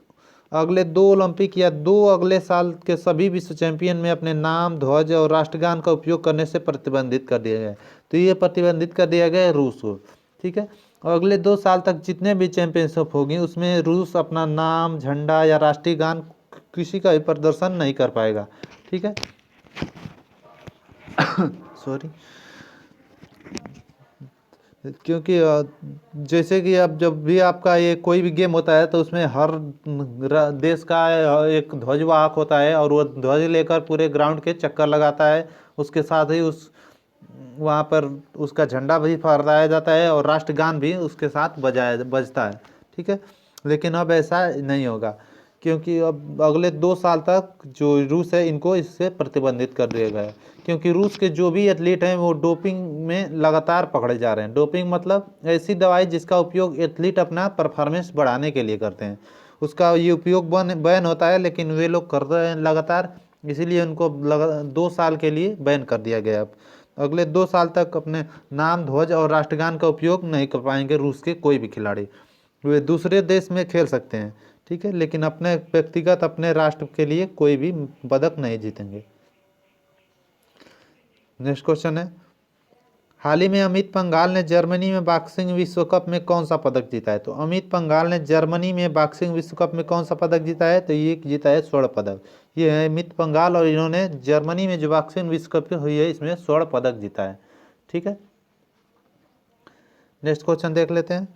अगले 2 ओलंपिक या 2 अगले साल के सभी विश्व चैंपियन में अपने नाम, ध्वज और राष्ट्रगान का उपयोग करने से प्रतिबंधित कर दिया गया है? तो ये प्रतिबंधित कर दिया गया है रूस को। ठीक है, और अगले 2 साल तक जितने भी चैंपियनशिप होगी उसमें रूस अपना नाम, झंडा या राष्ट्रीय गान किसी का भी प्रदर्शन नहीं कर पाएगा। ठीक है सॉरी, क्योंकि जैसे कि अब जब भी आपका ये कोई भी गेम होता है तो उसमें हर देश का एक ध्वजवाहक होता है और वो ध्वज लेकर पूरे ग्राउंड के चक्कर लगाता है। उसके साथ ही उस वहाँ पर उसका झंडा भी फहराया जाता है और राष्ट्रगान भी उसके साथ बजता है। ठीक है, लेकिन अब ऐसा नहीं होगा क्योंकि अब अगले 2 साल तक जो रूस है इनको इससे प्रतिबंधित कर दिया गया है, क्योंकि रूस के जो भी एथलीट हैं वो डोपिंग में लगातार पकड़े जा रहे हैं। डोपिंग मतलब ऐसी दवाई जिसका उपयोग एथलीट अपना परफॉर्मेंस बढ़ाने के लिए करते हैं, उसका ये उपयोग बैन होता है, लेकिन वे लोग कर रहे हैं लगातार, इसीलिए उनको 2 साल के लिए बैन कर दिया गया। अब अगले 2 साल तक अपने नाम, ध्वज और राष्ट्रगान का उपयोग नहीं कर पाएंगे रूस के कोई भी खिलाड़ी। वे दूसरे देश में खेल सकते हैं, ठीक है, लेकिन अपने व्यक्तिगत अपने राष्ट्र के लिए कोई भी पदक नहीं जीतेंगे। नेक्स्ट क्वेश्चन है, हाल ही में अमित पंघाल ने जर्मनी में बॉक्सिंग विश्व कप में कौन सा पदक जीता है? तो अमित पंघाल ने जर्मनी में बॉक्सिंग विश्व कप में कौन सा पदक जीता है? तो ये जीता है स्वर्ण पदक। ये है अमित पंघाल और इन्होंने जर्मनी में जो बॉक्सिंग विश्व कप हुई है इसमें स्वर्ण पदक जीता है, ठीक है। नेक्स्ट क्वेश्चन देख लेते हैं,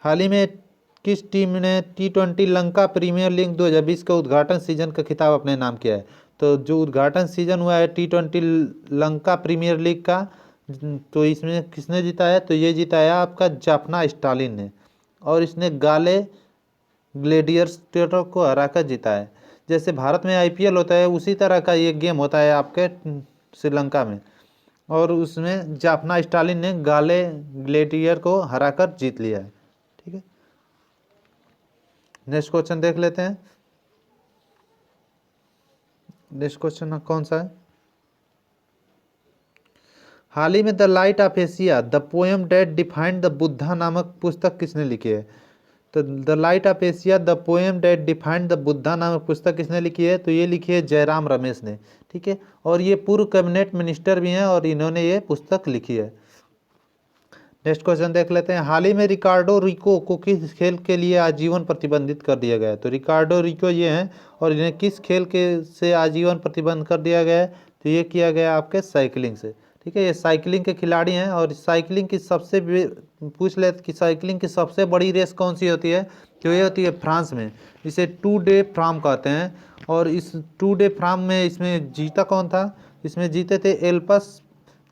हाल ही में किस टीम ने T20 लंका प्रीमियर लीग 2020 का उद्घाटन सीजन का खिताब अपने नाम किया है? तो जो उद्घाटन सीजन हुआ है T20 लंका प्रीमियर लीग का, तो इसमें किसने जीता है? तो ये जीताया आपका जाफना स्टालिन ने, और इसने गाले ग्लेडिएटर्स को हराकर जीता है। जैसे भारत में IPL होता है उसी तरह का ये गेम होता है आपके श्रीलंका में, और उसमें जाफना स्टालिन ने गाले ग्लेडिएटर को हराकर जीत लिया है, ठीक है। नेक्स्ट क्वेश्चन देख लेते हैं, नेक्स्ट क्वेश्चन कौन सा है, हाल ही में the light of Asia the poem that defined the Buddha नामक पुस्तक किसने लिखी है? तो the light of Asia the poem that defined the Buddha नामक पुस्तक किसने लिखी है? तो ये लिखी है जयराम रमेश ने, ठीक है, और ये पूर्व कैबिनेट मिनिस्टर भी हैं और इन्होंने ये पुस्तक लिखी है। नेक्स्ट क्वेश्चन देख लेते हैं, हाल ही में रिकार्डो रिको को किस खेल के लिए आजीवन प्रतिबंधित कर दिया गया है? तो रिकार्डो रिको ये हैं और इन्हें किस खेल के से आजीवन प्रतिबंध कर दिया गया है? तो ये किया गया आपके साइकिलिंग से, ठीक है। ये साइकिलिंग के खिलाड़ी हैं और साइकिलिंग की पूछ ले कि साइकिलिंग की सबसे बड़ी रेस कौन सी होती है? तो ये होती है फ्रांस में, इसे 2 डे फ्राम कहते हैं, और इस 2 डे फ्राम में इसमें जीता कौन था? इसमें जीते थे एल्पस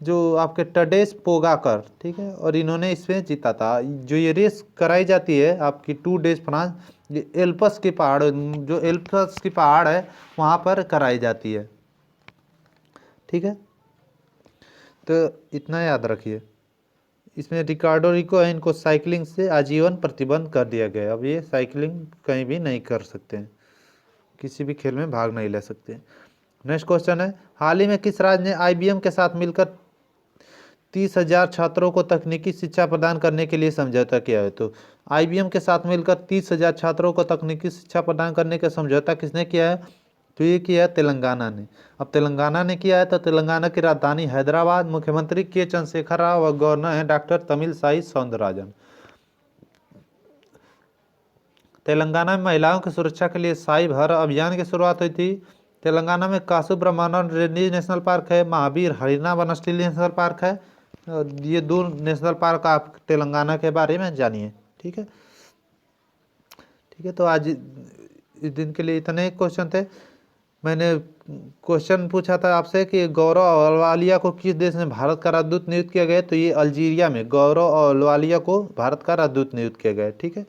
जो आपके टडेस पोगाकर, ठीक है, और इन्होंने इसमें जीता था। जो ये रेस कराई जाती है आपकी 2 डेज फ्रांस, ये एल्पस के पहाड़, जो एल्पस की पहाड़ है वहाँ पर कराई जाती है, ठीक है। तो इतना याद रखिए, इसमें रिकार्डो रिको है, इनको साइकिलिंग से आजीवन प्रतिबंध कर दिया गया है। अब ये साइकिलिंग कहीं भी नहीं कर सकते हैं, किसी भी खेल में भाग नहीं ले सकते। नेक्स्ट क्वेश्चन है, हाल ही में किस राज्य ने IBM के साथ मिलकर 30,000 छात्रों को तकनीकी शिक्षा प्रदान करने के लिए समझौता किया है? तो IBM के साथ मिलकर 30,000 छात्रों को तकनीकी शिक्षा प्रदान करने का समझौता किसने किया है? तो ये किया है तेलंगाना ने। अब तेलंगाना ने किया है तो तेलंगाना की राजधानी हैदराबाद, मुख्यमंत्री के चंद्रशेखर राव और गवर्नर हैं डॉक्टर तमिलसाई सौंदरराजन। तेलंगाना में महिलाओं की सुरक्षा के लिए साई भर अभियान की शुरुआत हुई थी। तेलंगाना में कासु ब्रह्मानंद रेड्डी नेशनल पार्क है, महावीर हरिना वनस्थली नेशनल पार्क है, और ये 2 नेशनल पार्क आप तेलंगाना के बारे में जानिए, ठीक है, ठीक है। तो आज इस दिन के लिए इतने क्वेश्चन थे। मैंने क्वेश्चन पूछा था आपसे कि गौरव अहलुवालिया को किस देश में भारत का राजदूत नियुक्त किया गया? तो ये अल्जीरिया में गौरव अहलुवालिया को भारत का राजदूत नियुक्त किया गया, ठीक है।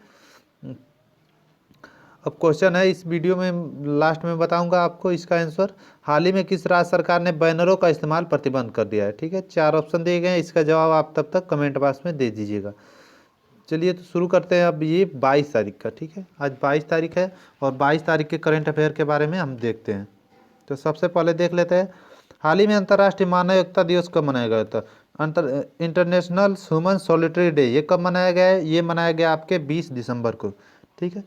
अब क्वेश्चन है इस वीडियो में लास्ट में बताऊंगा आपको इसका आंसर, हाल ही में किस राज्य सरकार ने बैनरों का इस्तेमाल प्रतिबंध कर दिया है? ठीक है, 4 ऑप्शन दिए गए हैं, इसका जवाब आप तब तक कमेंट बॉक्स में दे दीजिएगा। चलिए तो शुरू करते हैं अब ये 22 तारीख का, ठीक है, आज 22 तारीख है और 22 तारीख के करंट अफेयर के बारे में हम देखते हैं। तो सबसे पहले देख लेते हैं, हाल ही में अंतर्राष्ट्रीय मानव एकता दिवस कब मनाया गया था? इंटरनेशनल ह्यूमन सॉलिटरी डे ये कब मनाया गया है? ये मनाया गया आपके 20 दिसंबर को, ठीक है।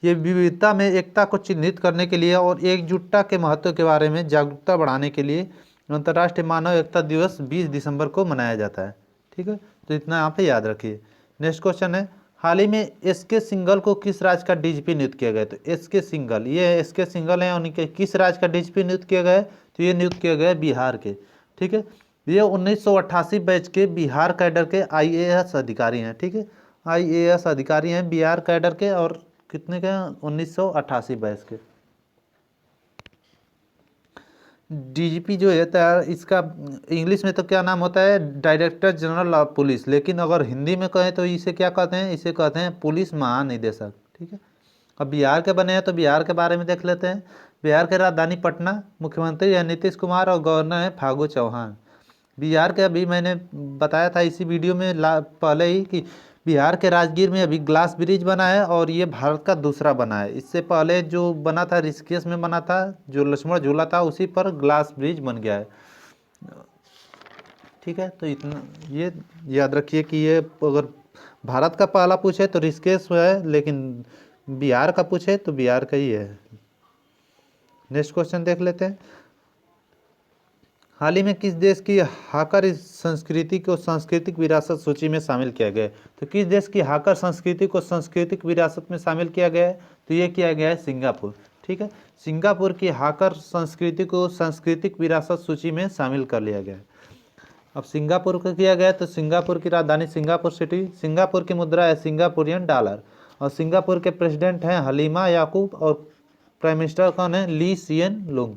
ये विविधता में एकता को चिन्हित करने के लिए और एकजुटता के महत्व के बारे में जागरूकता बढ़ाने के लिए अंतर्राष्ट्रीय मानव एकता दिवस 20 दिसंबर को मनाया जाता है, ठीक है। तो इतना यहाँ पे याद रखिए। नेक्स्ट क्वेश्चन है, हाल ही में SK सिंघल को किस राज्य का DGP नियुक्त किया गया? तो SK सिंघल, ये SK सिंघल हैं, उनके किस राज्य का DGP नियुक्त किया गया है? तो ये नियुक्त किया गया है बिहार के, ठीक है। ये 1988 बैच के बिहार कैडर के IAS अधिकारी हैं, ठीक है, IAS अधिकारी हैं बिहार कैडर के, और कितने के? 1988 बैच के। DGP जो है तैयार, इसका इंग्लिश में तो क्या नाम होता है? डायरेक्टर जनरल ऑफ पुलिस, लेकिन अगर हिंदी में कहें तो इसे क्या कहते हैं? इसे कहते हैं पुलिस महानिदेशक, ठीक है। अब बिहार के बने हैं तो बिहार के बारे में देख लेते हैं। बिहार की राजधानी पटना, मुख्यमंत्री है नीतीश कुमार और गवर्नर है फागू चौहान। बिहार के अभी मैंने बताया था इसी वीडियो में पहले ही कि बिहार के राजगीर में अभी ग्लास ब्रिज बना है और ये भारत का दूसरा बना है। इससे पहले जो बना था ऋषिकेश में बना था, जो लक्ष्मण झूला था उसी पर ग्लास ब्रिज बन गया है, ठीक है, तो इतना ये याद रखिए कि ये अगर भारत का पहला पूछे तो ऋषिकेश है, लेकिन बिहार का पूछे तो बिहार का ही है। नेक्स्ट क्वेश्चन देख लेते हैं। हाल ही में किस देश की हाकर इस संस्कृति को सांस्कृतिक विरासत सूची में शामिल किया गया है? तो किस देश की हाकर संस्कृति को सांस्कृतिक विरासत में शामिल किया गया है? तो ये किया गया है सिंगापुर। ठीक है, सिंगापुर की हाकर संस्कृति को सांस्कृतिक विरासत सूची में शामिल कर लिया गया है। अब सिंगापुर को किया गया, तो सिंगापुर की राजधानी सिंगापुर सिटी, सिंगापुर की मुद्रा है सिंगापुरियन डॉलर, और सिंगापुर के प्रेसिडेंट हैं हलीमा याकूब, और प्राइम मिनिस्टर कौन है? ली सियन लुंग।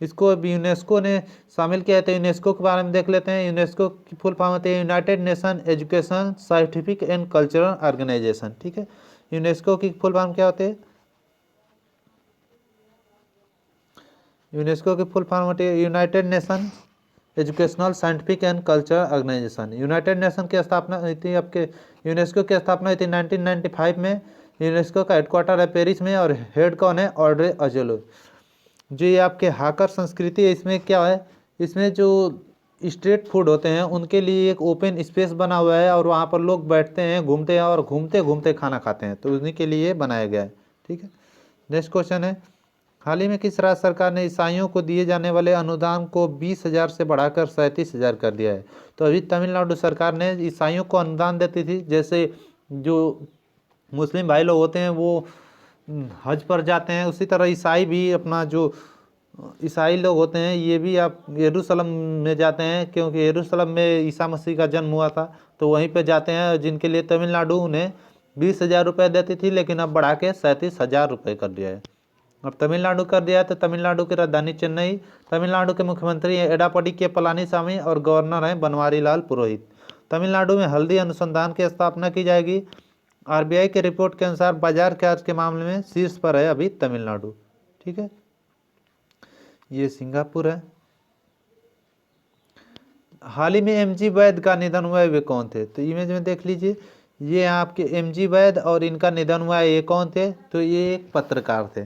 इसको अभी यूनेस्को ने शामिल किया है, तो यूनेस्को के बारे में देख लेते हैं। यूनेस्को की फुल फॉर्म होती है United Nation education scientific and cultural organisation. ठीक है, यूनेस्को की फुल फॉर्म क्या होती है? यूनेस्को की फुल फॉर्म होती है United Nation educational scientific and cultural organisation. United Nation की स्थापना हुई थी आपके, यूनेस्को की स्थापना हुई थी 1995 में। यूनेस्को का हेडक्वार्टर है पेरिस में, और हेड कौन है? Audrey Azoulay. जो ये आपके हाकर संस्कृति है, इसमें क्या है? इसमें जो स्ट्रीट फूड होते हैं उनके लिए एक ओपन स्पेस बना हुआ है, और वहाँ पर लोग बैठते हैं, घूमते हैं, और घूमते घूमते खाना खाते हैं, तो उन्हीं के लिए बनाया गया है। ठीक है, नेक्स्ट क्वेश्चन है। हाल ही में किस राज्य सरकार ने ईसाइयों को दिए जाने वाले अनुदान को 20,000 से बढ़ाकर 37,000 कर दिया है? तो अभी तमिलनाडु सरकार ने ईसाइयों को अनुदान देती थी, जैसे जो मुस्लिम भाई लोग होते हैं वो हज पर जाते हैं, उसी तरह ईसाई भी अपना जो ईसाई लोग होते हैं ये भी आप यरूशलेम में जाते हैं, क्योंकि यरूशलेम में ईसा मसीह का जन्म हुआ था, तो वहीं पे जाते हैं, जिनके लिए तमिलनाडु उन्हें 20,000 रुपये देती थी, लेकिन अब बढ़ा के 37,000 रुपये कर दिया है। अब तमिलनाडु कर दिया है, तो तमिलनाडु की राजधानी चेन्नई। तमिलनाडु के मुख्यमंत्री हैं एडापडी के पलानीसामी, और गवर्नर हैं बनवारी लाल पुरोहित। तमिलनाडु में हल्दी अनुसंधान की स्थापना की जाएगी। आरबीआई की रिपोर्ट के अनुसार बाजार कर्ज के मामले में शीर्ष पर है अभी तमिलनाडु। ठीक है, ये सिंगापुर है। हाल ही में एमजी वैद का निधन हुआ है, वे कौन थे? तो इमेज में देख लीजिए, ये आपके एमजी वैद, और इनका निधन हुआ है, ये कौन थे? तो ये एक पत्रकार थे।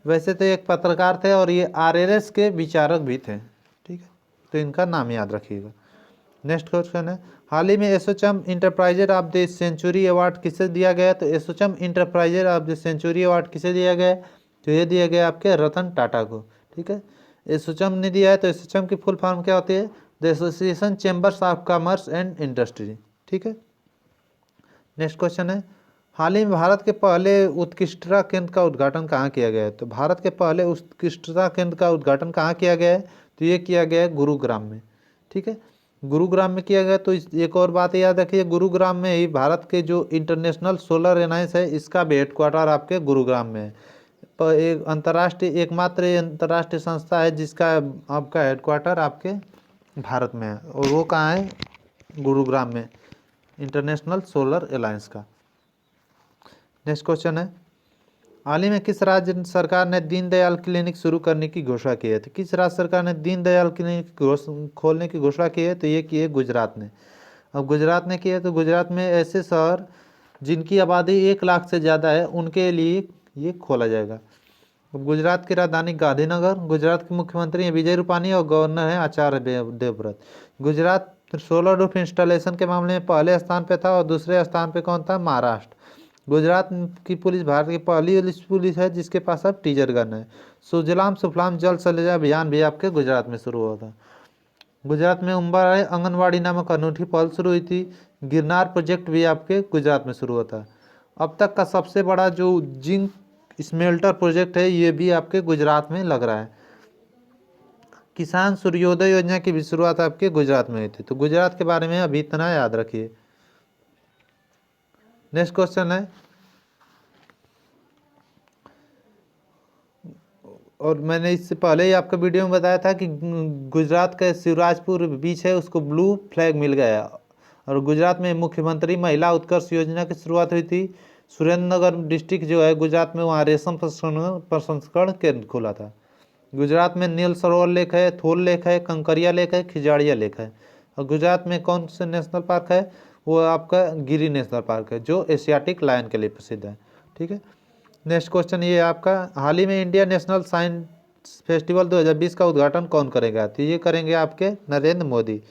वैसे तो एक पत्रकार थे, और ये आरएलएस के विचारक भी थे। ठीक है, तो इनका नाम याद रखिएगा। नेक्स्ट क्वेश्चन है। हाल ही में ASSOCHAM enterprises of the century award किसे दिया गया? तो ASSOCHAM enterprises of the century award किसे दिया गया? तो ये दिया गया आपके रतन टाटा को। ठीक है, एसोचैम ने दिया है, तो एसोचैम की फुल फॉर्म क्या होती है? The association chambers of commerce and industry. ठीक है, नेक्स्ट क्वेश्चन है। हाल ही में भारत के पहले उत्कृष्टता केंद्र का उद्घाटन कहाँ किया गया है? तो भारत के पहले उत्कृष्टता केंद्र का उद्घाटन कहाँ किया गया है? तो ये किया गया है गुरुग्राम में। ठीक है, गुरुग्राम में किया गया। तो एक और बात याद रखिए, गुरुग्राम में ही भारत के जो इंटरनेशनल सोलर एलायंस है, इसका भी हेडक्वार्टर आपके गुरुग्राम में है। एक अंतर्राष्ट्रीय एकमात्र अंतर्राष्ट्रीय संस्था है जिसका आपका हेडक्वार्टर आपके भारत में है, और वो कहाँ है? गुरुग्राम में, इंटरनेशनल सोलर एलायंस का। नेक्स्ट क्वेश्चन है। हाल ही में किस राज्य सरकार ने दीनदयाल क्लिनिक शुरू करने की घोषणा की है? तो किस राज्य सरकार ने दीनदयाल क्लिनिक खोलने की घोषणा की है? तो ये की है गुजरात ने। अब गुजरात ने की है, तो गुजरात में ऐसे शहर जिनकी आबादी 1 लाख से ज़्यादा है उनके लिए ये खोला जाएगा। अब गुजरात की राजधानी गांधीनगर। गुजरात के मुख्यमंत्री हैं विजय रूपानी, और गवर्नर हैं Acharya Devvrat. Gujarat solar roof installation के मामले में पहले स्थान पे था, और दूसरे स्थान पे कौन था? महाराष्ट्र। गुजरात की पुलिस भारत की पहली पुलिस है जिसके पास अब टीजर गन है। सुजलाम सुफलाम जल शौचालय अभियान भी आपके गुजरात में शुरू हुआ था। गुजरात में उम्बाराय आंगनवाड़ी नामक अनूठी पहल शुरू हुई थी। गिरनार प्रोजेक्ट भी आपके गुजरात में शुरू हुआ था। अब तक का सबसे बड़ा जो जिंक स्मेल्टर प्रोजेक्ट है, ये भी आपके गुजरात में लग रहा है। किसान सूर्योदय योजना की भी शुरुआत आपके गुजरात में हुई थी। तो गुजरात के बारे में अभी इतना याद रखिए। नेक्स्ट क्वेश्चन है। और मैंने इससे पहले ही आपका वीडियो में बताया था कि गुजरात का शिवराजपुर बीच है, उसको ब्लू फ्लैग मिल गया। और गुजरात में मुख्यमंत्री महिला उत्कर्ष योजना की शुरुआत हुई थी। सुरेंद्रनगर डिस्ट्रिक्ट जो है गुजरात में, वहाँ रेशम प्रसंस्करण केंद्र खुला था। गुजरात में नील सरोवर लेक है, थोल लेक है, कंकरिया लेक है, खिजाड़िया लेक है। और गुजरात में कौन से नेशनल पार्क है? वो आपका गिरी नेशनल पार्क है, जो एशियाटिक लायन के लिए प्रसिद्ध है। ठीक है, नेक्स्ट क्वेश्चन ये आपका। हाल ही में इंडिया नेशनल साइंस फेस्टिवल 2020 का उद्घाटन कौन करेगा? तो ये करेंगे आपके Narendra Modi.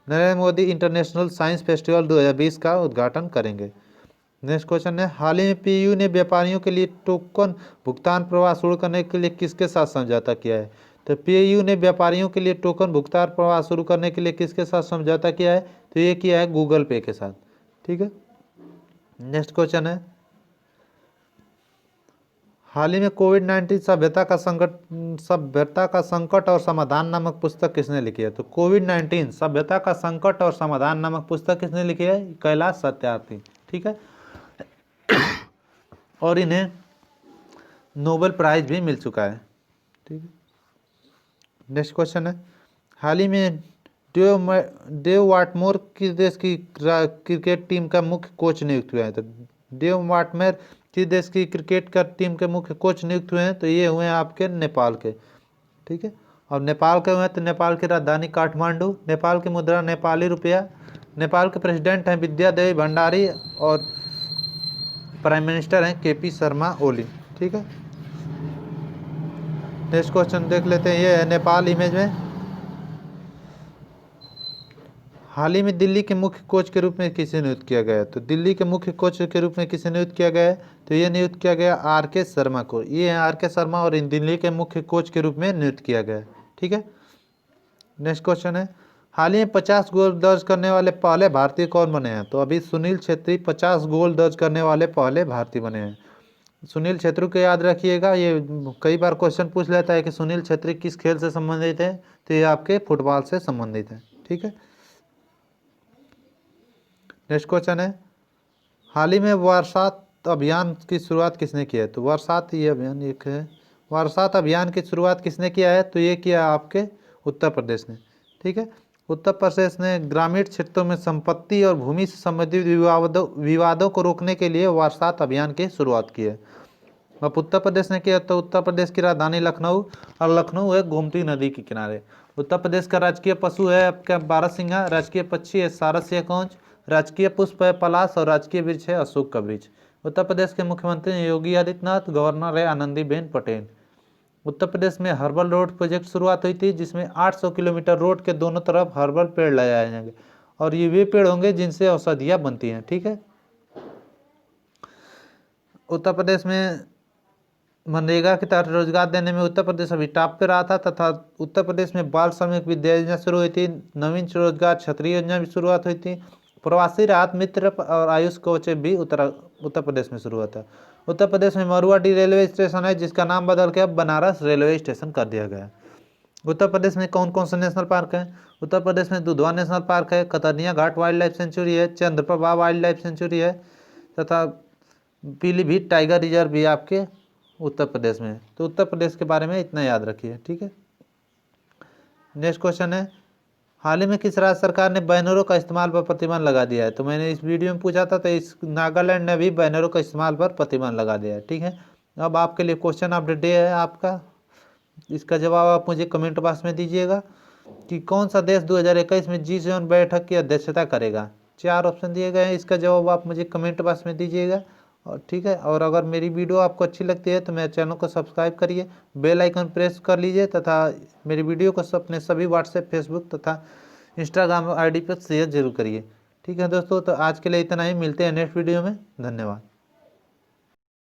Narendra Modi international science festival 2020 का उद्घाटन करेंगे। नेक्स्ट क्वेश्चन है, हाल ही में पीयू ने व्यापारियों के लिए टोकन भुगतान प्रवाह शुरू करने के लिए किसके साथ समझौता किया है? तो पीयू ने व्यापारियों के लिए टोकन भुगतान प्रवाह शुरू करने के लिए किसके साथ समझौता किया है? तो ये किया है गूगल पे के साथ। ठीक है। नेक्स्ट क्वेश्चन है, हाल ही में कोविड-19 सभ्यता का संकट और समाधान नामक पुस्तक किसने लिखी है? तो कोविड-19 सभ्यता का संकट और समाधान नामक पुस्तक किसने लिखी है? कैलाश सत्यार्थी। ठीक है। और इन्हें नोबेल प्राइज भी मिल चुका है। ठीक है। नेक्स्ट क्वेश्चन है, हाल ही में डेव वाटमोर किस देश की क्रिकेट टीम का मुख्य कोच नियुक्त हुए हैं? तो डेव वाटमोर किस देश की क्रिकेट का टीम के मुख्य कोच नियुक्त हुए हैं? तो ये हुए हैं आपके नेपाल के। ठीक है। और नेपाल के हुए हैं तो नेपाल की राजधानी काठमांडू, नेपाल की मुद्रा नेपाली रुपया, नेपाल के प्रेसिडेंट हैं विद्यादेवी भंडारी और प्राइम मिनिस्टर हैं केपी शर्मा ओली। ठीक है। नेक्स्ट क्वेश्चन देख लेते हैं, ये है नेपाल इमेज में, हाल ही में दिल्ली के मुख्य कोच के रूप में किसे नियुक्त किया गया है? तो दिल्ली के मुख्य कोच के रूप में किसे नियुक्त किया गया है? तो ये नियुक्त किया गया आर.के. शर्मा को। ये है आर.के. शर्मा और इन दिल्ली के मुख्य कोच के रूप में नियुक्त किया गया है। ठीक है। नेक्स्ट क्वेश्चन है, हाल ही में 50 गोल दर्ज करने वाले पहले भारतीय कौन बने हैं? तो अभी सुनील छेत्री 50 गोल दर्ज करने वाले पहले भारतीय बने हैं। सुनील छेत्री को याद रखिएगा, ये कई बार क्वेश्चन पूछ लेता है कि सुनील छेत्री किस खेल से संबंधित है? तो ये आपके फुटबॉल से संबंधित है। ठीक है। नेक्स्ट क्वेश्चन है, हाल ही में वर्षात अभियान की शुरुआत किसने की है? तो वर्षात ये अभियान एक है, वर्षात अभियान की शुरुआत किसने किया है? तो ये किया आपके उत्तर प्रदेश ने। ठीक है। उत्तर प्रदेश ने ग्रामीण क्षेत्रों में संपत्ति और भूमि से संबंधित विवादों को रोकने के लिए वर्षात अभियान की शुरुआत की है। अब उत्तर प्रदेश ने किया तो उत्तर प्रदेश की राजधानी लखनऊ, और लखनऊ है गोमती नदी के किनारे। उत्तर प्रदेश का राजकीय पशु है आपका बारहसिंगा, राजकीय पक्षी है सारस्य कंच, राजकीय पुष्प है पलाश और राजकीय वृक्ष है अशोक का वृक्ष। उत्तर प्रदेश के मुख्यमंत्री हैं योगी आदित्यनाथ, गवर्नर है आनंदीबेन पटेल। उत्तर प्रदेश में हर्बल रोड प्रोजेक्ट शुरुआत हुई थी, जिसमें 800 किलोमीटर रोड के दोनों तरफ हर्बल पेड़ लगाए जाएंगे, और ये वे पेड़ होंगे जिनसे औषधियाँ बनती हैं। ठीक है। उत्तर प्रदेश में मनरेगा के तहत रोजगार देने में उत्तर प्रदेश अभी टॉप पे रहा था, तथा उत्तर प्रदेश में बाल श्रमिक विद्या योजना शुरू हुई थी, नवीन रोजगार छतरी योजना भी शुरुआत हुई थी, प्रवासी राहत मित्र और आयुष कोच भी उत्तर प्रदेश में शुरू हुआ था। उत्तर प्रदेश में मरुआडी रेलवे स्टेशन है, जिसका नाम बदल के अब बनारस रेलवे स्टेशन कर दिया गया है। उत्तर प्रदेश में कौन कौन से नेशनल पार्क हैं? उत्तर प्रदेश में दुधवा नेशनल पार्क है, कतरनिया घाट वाइल्ड लाइफ सेंचुरी है, चंद्रप्रभा वाइल्ड लाइफ सेंचुरी है, तथा पीलीभीत टाइगर रिजर्व भी आपके उत्तर प्रदेश में। तो उत्तर प्रदेश के बारे में इतना याद रखिए। ठीक है। नेक्स्ट क्वेश्चन है, हाल ही में किस राज्य सरकार ने बैनरों का इस्तेमाल पर प्रतिबंध लगा दिया है? तो मैंने इस वीडियो में पूछा था, तो इस नागालैंड ने भी बैनरों का इस्तेमाल पर प्रतिबंध लगा दिया है। ठीक है। अब आपके लिए क्वेश्चन ऑफ द डे है आपका, इसका जवाब आप मुझे कमेंट बॉक्स में दीजिएगा कि कौन सा देश 2021 में G7 बैठक की अध्यक्षता करेगा। 4 ऑप्शन दिए गए हैं, इसका जवाब आप मुझे कमेंट बॉक्स में दीजिएगा। और ठीक है, और अगर मेरी वीडियो आपको अच्छी लगती है तो मेरे चैनल को सब्सक्राइब करिए, बेल आइकन प्रेस कर लीजिए, तथा मेरी वीडियो को अपने सभी व्हाट्सएप, फेसबुक तथा इंस्टाग्राम आईडी पर शेयर जरूर करिए। ठीक है दोस्तों, तो आज के लिए इतना ही, मिलते हैं नेक्स्ट वीडियो में। धन्यवाद।